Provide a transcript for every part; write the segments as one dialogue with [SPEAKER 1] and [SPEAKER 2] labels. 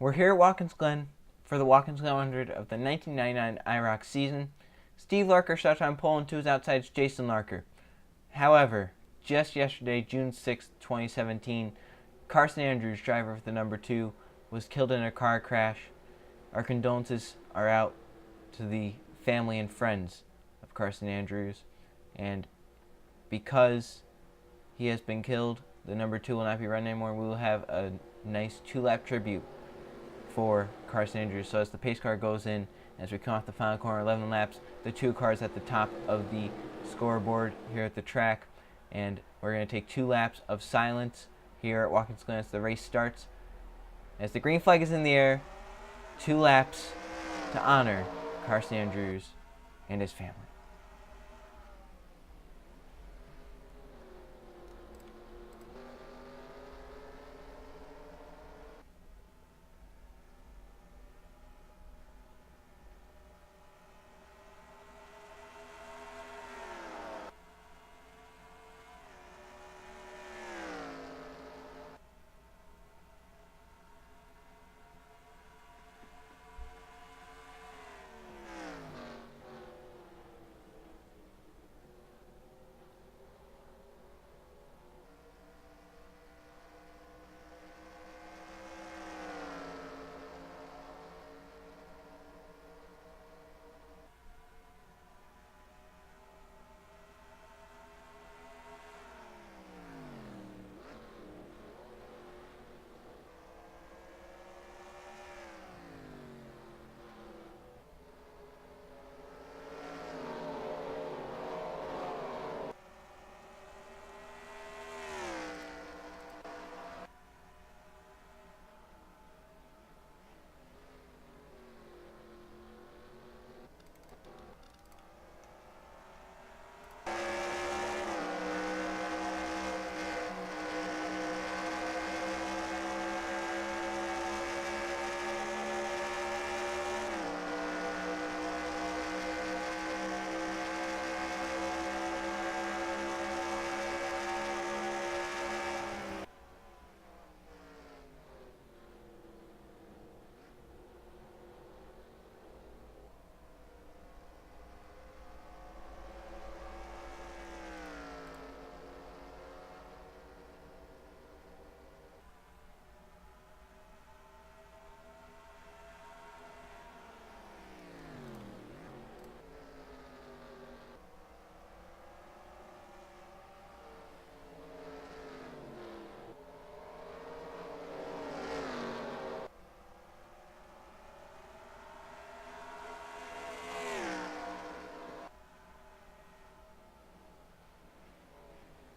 [SPEAKER 1] We're here at Watkins Glen for the Watkins Glen 100 of the 1999 IROC season. Steve Larker shot on pole and to his outside's Jason Larker. However, just yesterday, June 6, 2017, Carson Andrews, driver of the number 2, was killed in a car crash. Our condolences are out to the family and friends of Carson Andrews, and because he has been killed, the number 2 will not be run anymore. We will have a nice 2-lap tribute for Carson Andrews. So as the pace car goes in, as we come off the final corner, 11 laps, the 2 cars at the top of the scoreboard here at the track, and we're going to take 2 laps of silence here at Watkins Glen as the race starts. As the green flag is in the air, 2 laps to honor Carson Andrews and his family.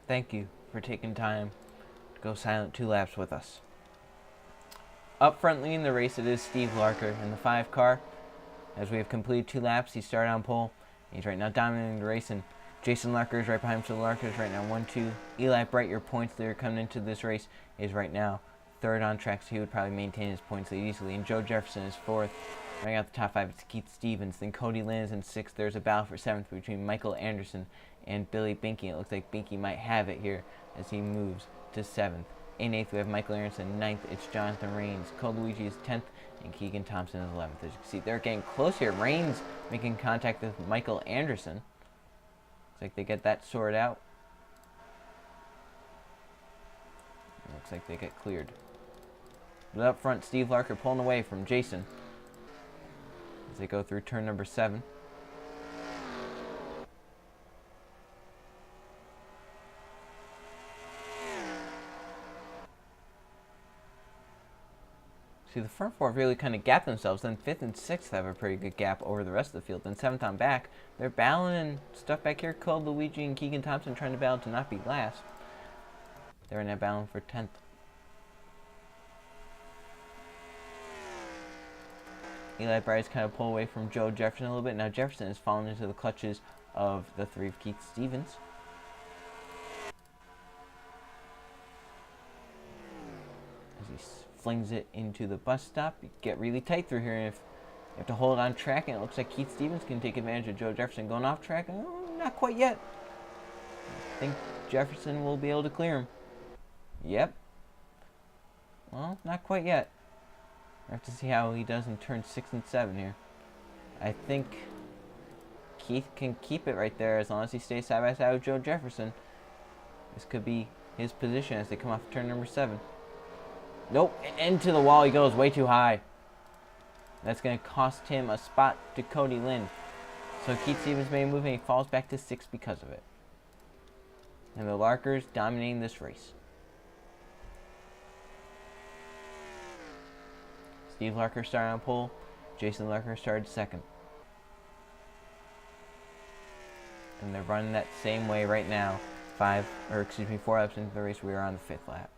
[SPEAKER 1] Thank you for taking time to go silent 2 laps with us. Up front leading the race, it is Steve Larker in the 5 car. As we have completed 2 laps, he started on pole. He's right now dominating the race, and Jason Larker is right behind him. So Larker is right now 1-2. Eli Bright, your points leader coming into this race, is right now 3rd on track, so he would probably maintain his points lead easily. And Joe Jefferson is 4th. Running out the top 5, it's Keith Stevens. Then Cody Lynn is in 6th. There's a battle for 7th between Michael Anderson and Billy Binky. It looks like Binky might have it here as he moves to 7th. In 8th, we have Michael Anderson. 9th, it's Jonathan Rains. Cole Luigi is 10th, and Keegan Thompson is 11th. As you can see, they're getting close here. Rains making contact with Michael Anderson. Looks like they get that sorted out. It looks like they get cleared. But up front, Steve Larker pulling away from Jason as they go through turn number 7. See, the front 4 really kind of gap themselves. Then 5th and 6th have a pretty good gap over the rest of the field. Then 7th on back, they're battling stuff back here. Cole Luigi and Keegan Thompson trying to battle to not be last. They're in that battle for 10th. Eli Bryce kind of pull away from Joe Jefferson a little bit. Now Jefferson has fallen into the clutches of the 3 of Keith Stevens. As he flings it into the bus stop. You get really tight through here, and if you have to hold on track, and it looks like Keith Stevens can take advantage of Joe Jefferson going off track. Not quite yet. I think Jefferson will be able to clear him. Yep. Well, not quite yet. I have to see how he does in turn 6 and 7 here. I think Keith can keep it right there as long as he stays side by side with Joe Jefferson. This could be his position as they come off turn number 7. Nope, into the wall he goes, way too high. That's going to cost him a spot to Cody Lynn. So Keith Stevens made a move and he falls back to 6 because of it. And the Larkers dominating this race. Steve Larker started on pole. Jason Larker started second. And they're running that same way right now. 4 laps into the race. We are on the 5th lap.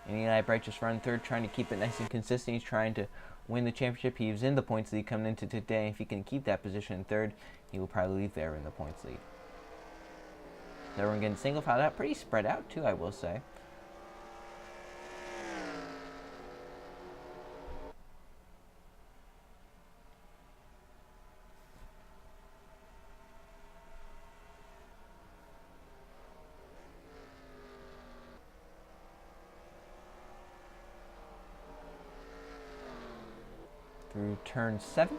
[SPEAKER 1] And Eli Bright just run third, trying to keep it nice and consistent. He's trying to win the championship. He was in the points lead coming into today. If he can keep that position in third, he will probably leave there in the points lead. Everyone getting single filed out. Pretty spread out too, I will say. Through turn 7.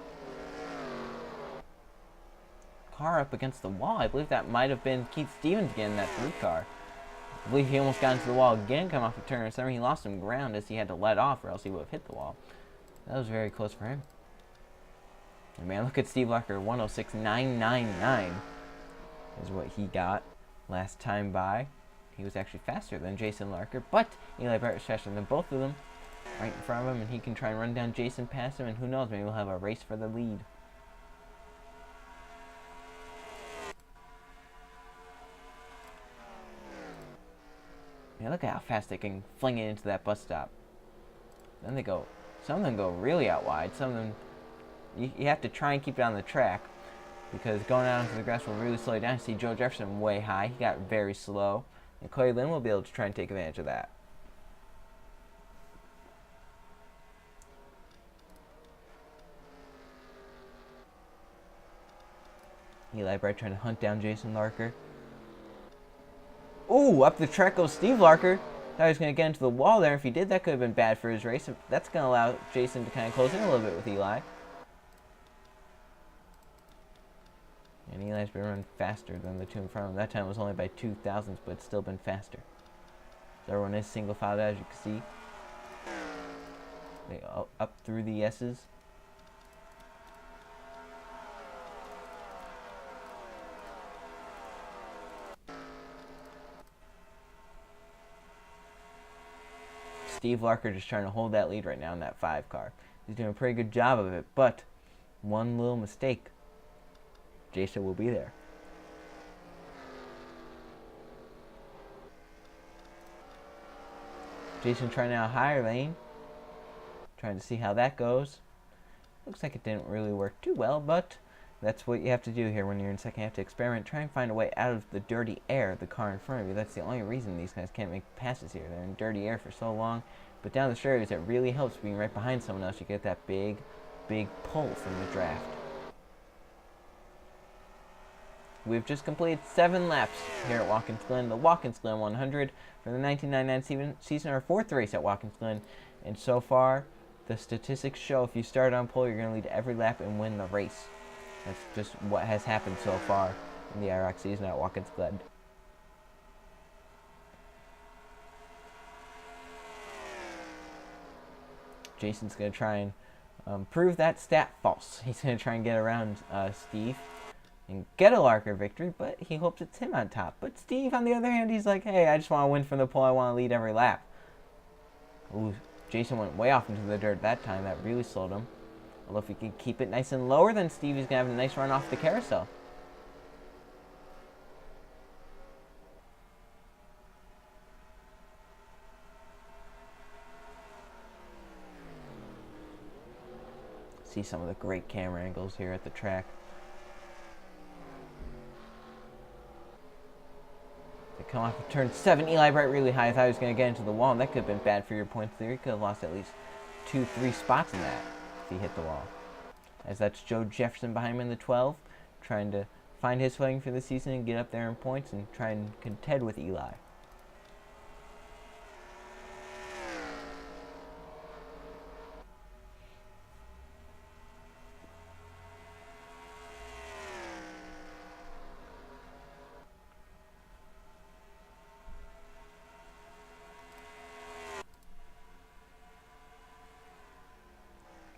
[SPEAKER 1] Car up against the wall. I believe that might have been Keith Stevens again in that through car. I believe he almost got into the wall again, come off of turn 7. He lost some ground as he had to let off or else he would have hit the wall. That was very close for him. And man, look at Steve Larker. 106.999 is what he got last time by. He was actually faster than Jason Larker, but Eli Bright was faster than both of them. Right in front of him, and he can try and run down Jason past him, and who knows, maybe we'll have a race for the lead. Yeah, look at how fast they can fling it into that bus stop. Then they go, some of them go really out wide, some of them, you have to try and keep it on the track, because going out onto the grass will really slow you down. See Joe Jefferson way high, he got very slow, and Cody Lynn will be able to try and take advantage of that. Eli Bright trying to hunt down Jason Larker. Ooh, up the track goes Steve Larker. Thought he was going to get into the wall there. If he did, that could have been bad for his race. That's going to allow Jason to kind of close in a little bit with Eli. And Eli's been running faster than the two in front of him. That time was only by 0.02, but it's still been faster. So everyone is single filed out, as you can see. They go up through the S's. Steve Larker just trying to hold that lead right now in that 5 car. He's doing a pretty good job of it, but one little mistake, Jason will be there. Jason trying out a higher lane, trying to see how that goes. Looks like it didn't really work too well, but that's what you have to do here when you're in second. You have to experiment, try and find a way out of the dirty air of the car in front of you. That's the only reason these guys can't make passes here. They're in dirty air for so long. But down the straightaways, it really helps being right behind someone else. You get that big pull from the draft. We've just completed 7 laps here at Watkins Glen. The Watkins Glen 100 for the 1999 season, our 4th race at Watkins Glen. And so far, the statistics show if you start on pole, you're going to lead every lap and win the race. That's just what has happened so far in the IROC season at Watkins Glen. Jason's going to try and prove that stat false. He's going to try and get around Steve and get a Larker victory, but he hopes it's him on top. But Steve, on the other hand, he's like, hey, I just want to win from the pole. I want to lead every lap. Ooh, Jason went way off into the dirt that time. That really slowed him. Although if he can keep it nice and lower, then Steve is going to have a nice run off the carousel. See some of the great camera angles here at the track. They come off of turn 7. Eli Bright really high. I thought he was going to get into the wall, and that could have been bad for your points there. He could have lost at least 2-3 spots in that if he hit the wall. As that's Joe Jefferson behind him in the 12, trying to find his footing for the season and get up there in points and try and contend with Eli.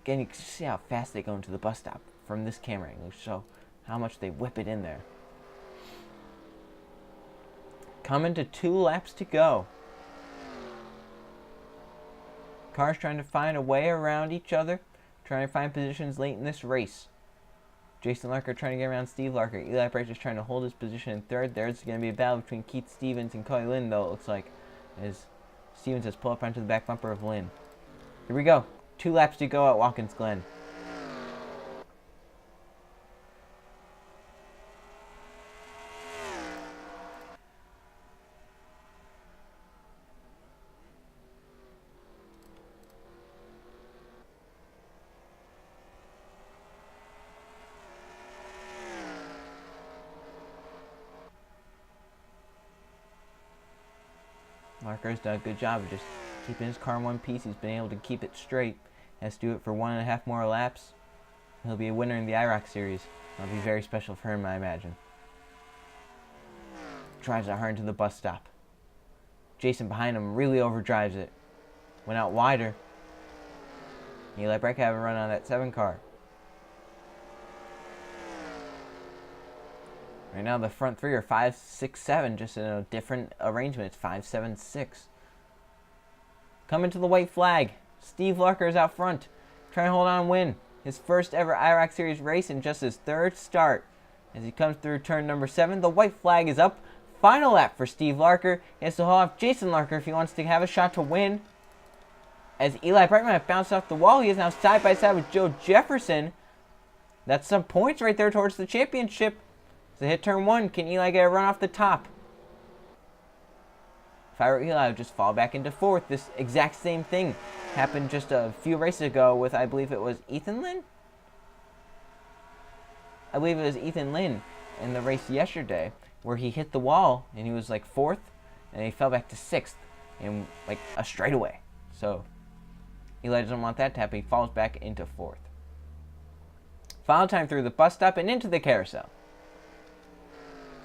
[SPEAKER 1] Again, you can see how fast they go into the bus stop from this camera angle. Show how much they whip it in there. Coming to 2 laps to go. Cars trying to find a way around each other, trying to find positions late in this race. Jason Larker trying to get around Steve Larker. Eli Bright just trying to hold his position in third. There's going to be a battle between Keith Stevens and Cody Lynn, though, it looks like, as Stevens has pulled up onto the back bumper of Lynn. Here we go. 2 laps to go at Watkins Glen. Larker's done a good job of just keeping his car in one piece. He's been able to keep it straight. Has to do it for 1.5 more laps. He'll be a winner in the IROC series. That'll be very special for him, I imagine. Drives it hard into the bus stop. Jason behind him really overdrives it. Went out wider. Eli Breck have a run on that 7 car. Right now the front 3 are 5, 6, 7, just in a different arrangement. It's 5, 7, 6. Coming to the white flag. Steve Larker is out front, trying to hold on and win his first ever IROC Series race in just his 3rd start. As he comes through turn number 7, the white flag is up. Final lap for Steve Larker. He has to hold off Jason Larker if he wants to have a shot to win. As Eli Brightman bounced off the wall, he is now side by side with Joe Jefferson. That's some points right there towards the championship. So hit turn 1. Can Eli get a run off the top? If I were Eli, I would just fall back into 4th. This exact same thing happened just a few races ago with, I believe it was Ethan Lynn? I believe it was Ethan Lynn in the race yesterday, where he hit the wall and he was like 4th, and he fell back to 6th in like a straightaway. So Eli doesn't want that to happen. He falls back into 4th. Final time through the bus stop and into the carousel.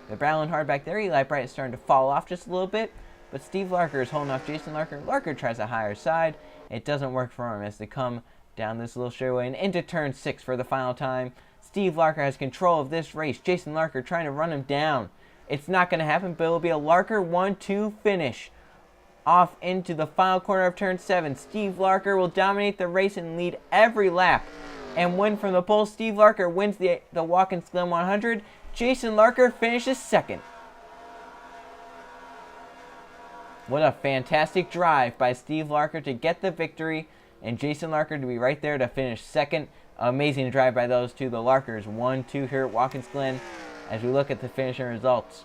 [SPEAKER 1] They're battling hard back there. Eli Bright is starting to fall off just a little bit, but Steve Larker is holding off Jason Larker. Larker tries a higher side. It doesn't work for him as they come down this little straightaway and into turn 6 for the final time. Steve Larker has control of this race. Jason Larker trying to run him down. It's not going to happen, but it'll be a Larker 1-2 finish. Off into the final corner of turn 7. Steve Larker will dominate the race and lead every lap and win from the pole. Steve Larker wins the Watkins Glen 100. Jason Larker finishes 2nd. What a fantastic drive by Steve Larker to get the victory, and Jason Larker to be right there to finish 2nd. Amazing drive by those two. The Larkers 1-2 here at Watkins Glen as we look at the finishing results.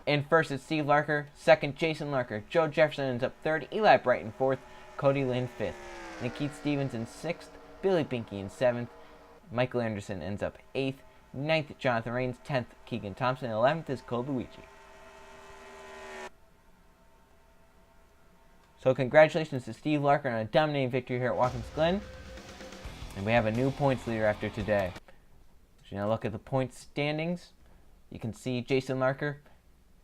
[SPEAKER 1] In 1st, it's Steve Larker. 2nd, Jason Larker. Joe Jefferson ends up 3rd. Eli Bright in 4th. Cody Lynn 5th. Then Keith Stevens in 6th. Billy Pinky in 7th. Michael Anderson ends up 8th. 9th, Jonathan Rains. 10th, Keegan Thompson. 11th is Cole Luigi. So congratulations to Steve Larker on a dominating victory here at Watkins Glen. And we have a new points leader after today. So now look at the points standings. You can see Jason Larker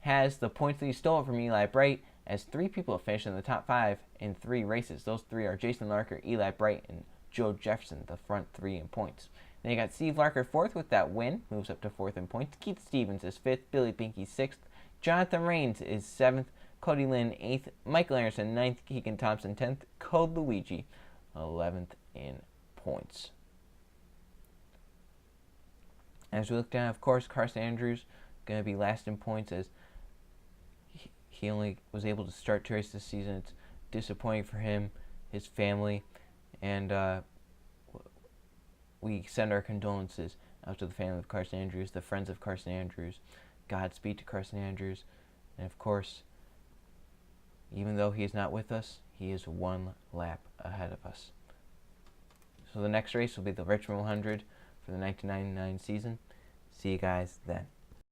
[SPEAKER 1] has the points that he stole from Eli Bright, as 3 people have finished in the top 5 in 3 races. Those 3 are Jason Larker, Eli Bright, and Joe Jefferson, the front 3 in points. Then you got Steve Larker 4th with that win, moves up to 4th in points. Keith Stevens is 5th, Billy Pinky 6th, Jonathan Rains is 7th, Cody Lynn 8th, Michael Anderson 9th, Keegan Thompson 10th, Code Luigi 11th in points. As we look down, of course, Carson Andrews going to be last in points as he only was able to start 2 races this season. It's disappointing for him, his family, and we send our condolences out to the family of Carson Andrews, the friends of Carson Andrews. Godspeed to Carson Andrews. And of course, even though he is not with us, he is 1 lap ahead of us. So the next race will be the Richmond 100 for the 1999 season. See you guys then.